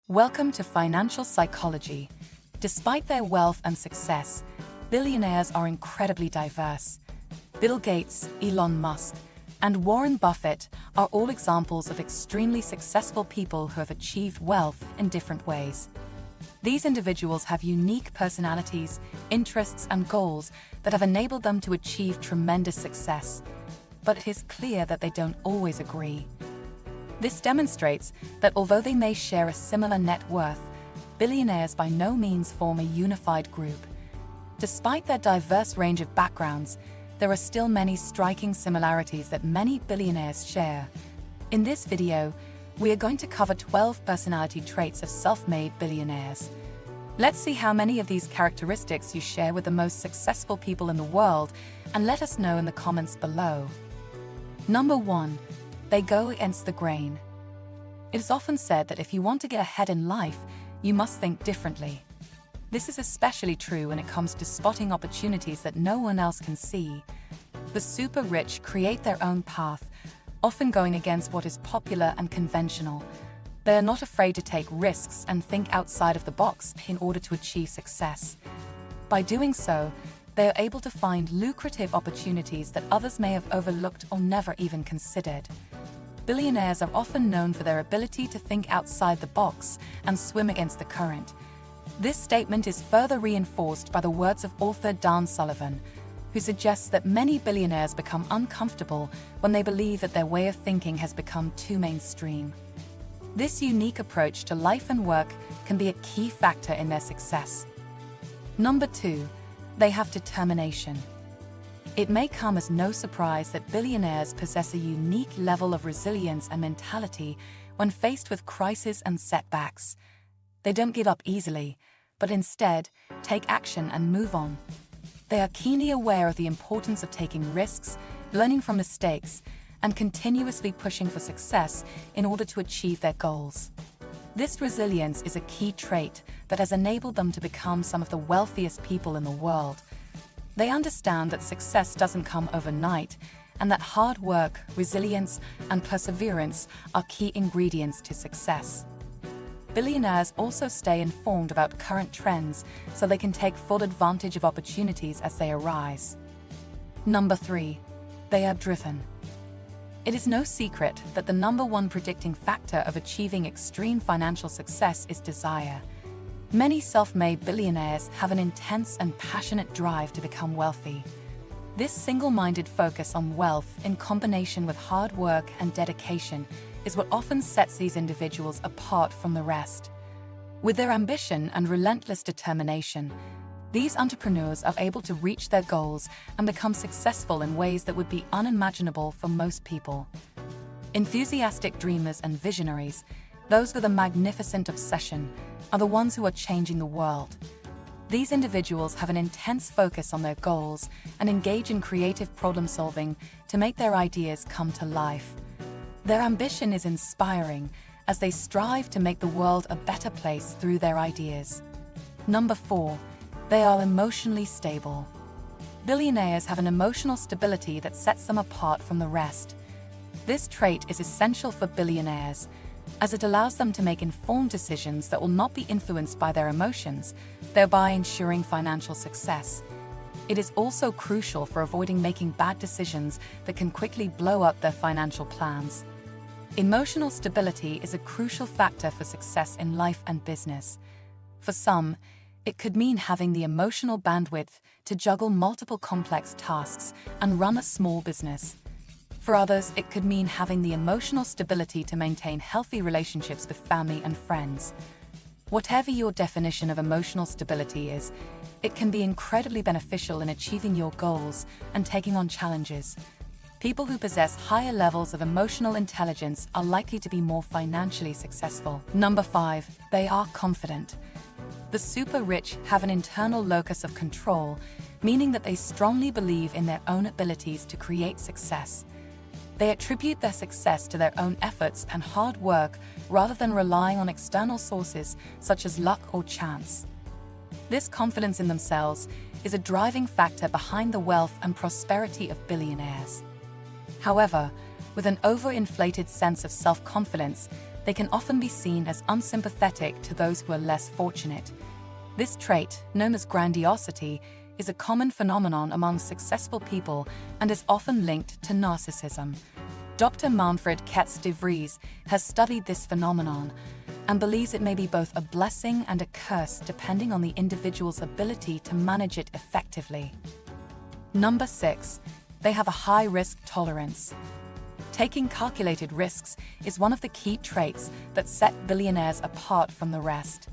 Welcome to Financial Psychology. Despite their wealth and success, billionaires are incredibly diverse. Bill Gates, Elon Musk, and Warren Buffett are all examples of extremely successful people who have achieved wealth in different ways. These individuals have unique personalities, interests, and goals that have enabled them to achieve tremendous success. But it is clear that they don't always agree. This demonstrates that although they may share a similar net worth, billionaires by no means form a unified group. Despite their diverse range of backgrounds, there are still many striking similarities that many billionaires share. In this video, we are going to cover 12 personality traits of self-made billionaires. Let's see how many of these characteristics you share with the most successful people in the world, and let us know in the comments below. Number 1. They go against the grain. It is often said that if you want to get ahead in life, you must think differently. This is especially true when it comes to spotting opportunities that no one else can see. The super rich create their own path, often going against what is popular and conventional. They are not afraid to take risks and think outside of the box in order to achieve success. By doing so, they are able to find lucrative opportunities that others may have overlooked or never even considered. Billionaires are often known for their ability to think outside the box and swim against the current. This statement is further reinforced by the words of author Dan Sullivan, who suggests that many billionaires become uncomfortable when they believe that their way of thinking has become too mainstream. This unique approach to life and work can be a key factor in their success. Number 2. They have determination. It may come as no surprise that billionaires possess a unique level of resilience and mentality when faced with crises and setbacks. They don't give up easily, but instead take action and move on. They are keenly aware of the importance of taking risks, learning from mistakes, and continuously pushing for success in order to achieve their goals. This resilience is a key trait that has enabled them to become some of the wealthiest people in the world. They understand that success doesn't come overnight, and that hard work, resilience, and perseverance are key ingredients to success. Billionaires also stay informed about current trends so they can take full advantage of opportunities as they arise. Number 3. They are driven. It is no secret that the number one predicting factor of achieving extreme financial success is desire. Many self-made billionaires have an intense and passionate drive to become wealthy. This single-minded focus on wealth in combination with hard work and dedication is what often sets these individuals apart from the rest. With their ambition and relentless determination, these entrepreneurs are able to reach their goals and become successful in ways that would be unimaginable for most people. Enthusiastic dreamers and visionaries, those with a magnificent obsession, are the ones who are changing the world. These individuals have an intense focus on their goals and engage in creative problem-solving to make their ideas come to life. Their ambition is inspiring as they strive to make the world a better place through their ideas. Number 4. They are emotionally stable. Billionaires have an emotional stability that sets them apart from the rest. This trait is essential for billionaires, as it allows them to make informed decisions that will not be influenced by their emotions, thereby ensuring financial success. It is also crucial for avoiding making bad decisions that can quickly blow up their financial plans. Emotional stability is a crucial factor for success in life and business. For some, it could mean having the emotional bandwidth to juggle multiple complex tasks and run a small business. For others, it could mean having the emotional stability to maintain healthy relationships with family and friends. Whatever your definition of emotional stability is, it can be incredibly beneficial in achieving your goals and taking on challenges. People who possess higher levels of emotional intelligence are likely to be more financially successful. Number 5. They are confident. The super rich have an internal locus of control, meaning that they strongly believe in their own abilities to create success. They attribute their success to their own efforts and hard work rather than relying on external sources such as luck or chance. This confidence in themselves is a driving factor behind the wealth and prosperity of billionaires. However, with an overinflated sense of self-confidence, they can often be seen as unsympathetic to those who are less fortunate. This trait, known as grandiosity, is a common phenomenon among successful people and is often linked to narcissism. Dr. Manfred Ketz de Vries has studied this phenomenon and believes it may be both a blessing and a curse depending on the individual's ability to manage it effectively. Number 6. They have a high risk tolerance. Taking calculated risks is one of the key traits that set billionaires apart from the rest.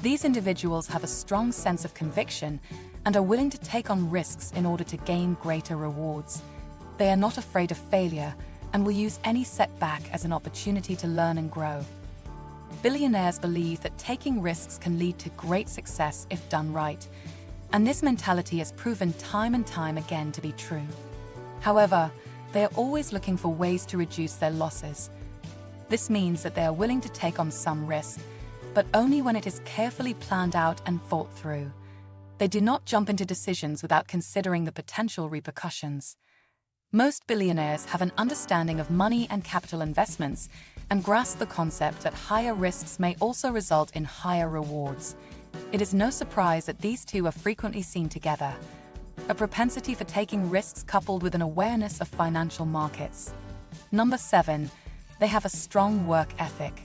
These individuals have a strong sense of conviction and are willing to take on risks in order to gain greater rewards. They are not afraid of failure and will use any setback as an opportunity to learn and grow. Billionaires believe that taking risks can lead to great success if done right, and this mentality has proven time and time again to be true. However, they are always looking for ways to reduce their losses. This means that they are willing to take on some risk, but only when it is carefully planned out and thought through. They do not jump into decisions without considering the potential repercussions. Most billionaires have an understanding of money and capital investments and grasp the concept that higher risks may also result in higher rewards. It is no surprise that these two are frequently seen together. A propensity for taking risks coupled with an awareness of financial markets. Number 7. They have a strong work ethic.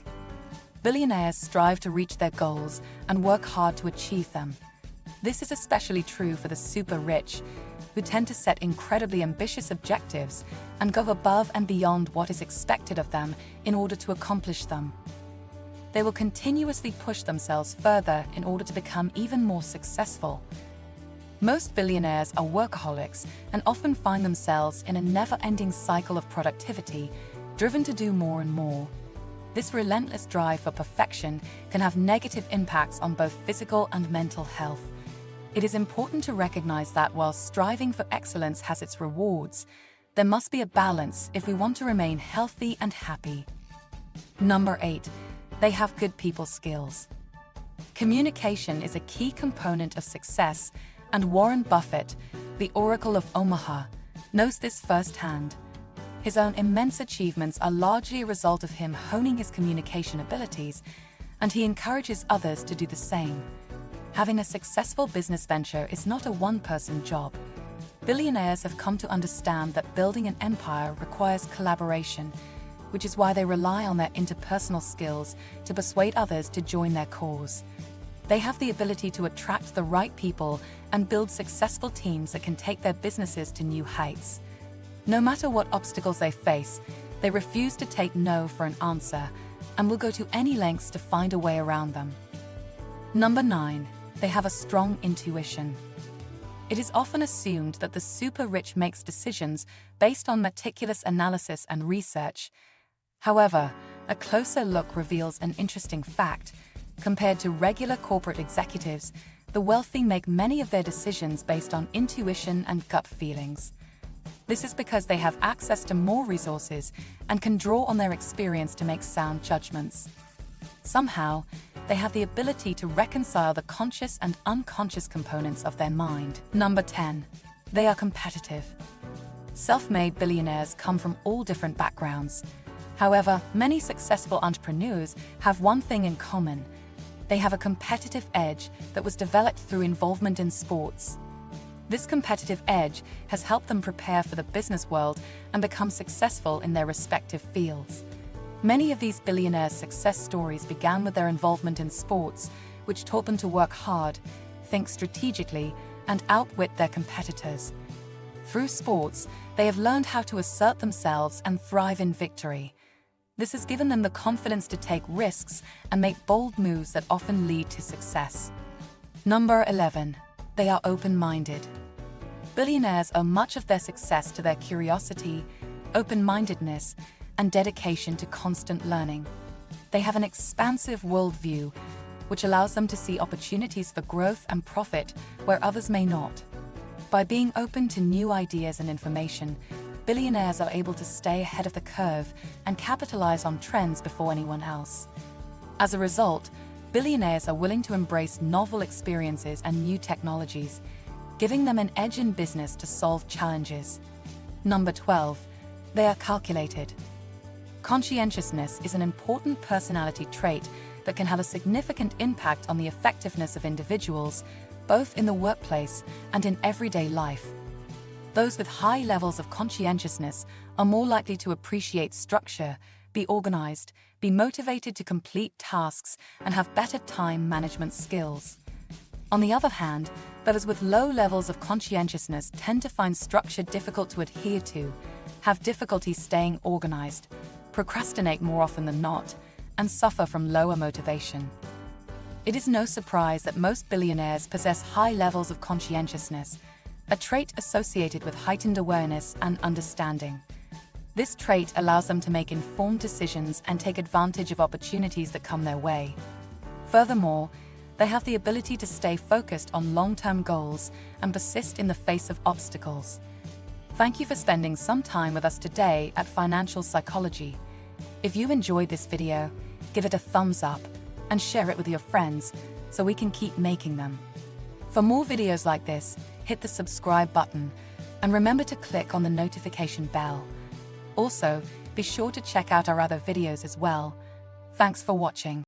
Billionaires strive to reach their goals and work hard to achieve them. This is especially true for the super rich, who tend to set incredibly ambitious objectives and go above and beyond what is expected of them in order to accomplish them. They will continuously push themselves further in order to become even more successful. Most billionaires are workaholics and often find themselves in a never-ending cycle of productivity, driven to do more and more. This relentless drive for perfection can have negative impacts on both physical and mental health. It is important to recognize that while striving for excellence has its rewards, there must be a balance if we want to remain healthy and happy. Number 8. They have good people skills. Communication is a key component of success, and Warren Buffett, the Oracle of Omaha, knows this firsthand. His own immense achievements are largely a result of him honing his communication abilities, and he encourages others to do the same. Having a successful business venture is not a one-person job. Billionaires have come to understand that building an empire requires collaboration, which is why they rely on their interpersonal skills to persuade others to join their cause. They have the ability to attract the right people and build successful teams that can take their businesses to new heights. No matter what obstacles they face, they refuse to take no for an answer and will go to any lengths to find a way around them. Number 9. They have a strong intuition. It is often assumed that the super rich makes decisions based on meticulous analysis and research. However, a closer look reveals an interesting fact. Compared to regular corporate executives, the wealthy make many of their decisions based on intuition and gut feelings. This is because they have access to more resources and can draw on their experience to make sound judgments. Somehow, they have the ability to reconcile the conscious and unconscious components of their mind. Number 10. They are competitive. Self-made billionaires come from all different backgrounds. However, many successful entrepreneurs have one thing in common. They have a competitive edge that was developed through involvement in sports. This competitive edge has helped them prepare for the business world and become successful in their respective fields. Many of these billionaires' success stories began with their involvement in sports, which taught them to work hard, think strategically, and outwit their competitors. Through sports, they have learned how to assert themselves and thrive in victory. This has given them the confidence to take risks and make bold moves that often lead to success. Number 11. They are open-minded. Billionaires owe much of their success to their curiosity, open-mindedness, and dedication to constant learning. They have an expansive worldview, which allows them to see opportunities for growth and profit where others may not. By being open to new ideas and information, billionaires are able to stay ahead of the curve and capitalize on trends before anyone else. As a result, billionaires are willing to embrace novel experiences and new technologies, giving them an edge in business to solve challenges. Number 12. They are calculated. Conscientiousness is an important personality trait that can have a significant impact on the effectiveness of individuals, both in the workplace and in everyday life. Those with high levels of conscientiousness are more likely to appreciate structure, be organized, be motivated to complete tasks, and have better time management skills. On the other hand, those with low levels of conscientiousness tend to find structure difficult to adhere to, have difficulty staying organized, procrastinate more often than not, and suffer from lower motivation. It is no surprise that most billionaires possess high levels of conscientiousness, a trait associated with heightened awareness and understanding. This trait allows them to make informed decisions and take advantage of opportunities that come their way. Furthermore, they have the ability to stay focused on long-term goals and persist in the face of obstacles. Thank you for spending some time with us today at Financial Psychology. If you enjoyed this video, give it a thumbs up and share it with your friends so we can keep making them. For more videos like this, hit the subscribe button and remember to click on the notification bell. Also, be sure to check out our other videos as well. Thanks for watching.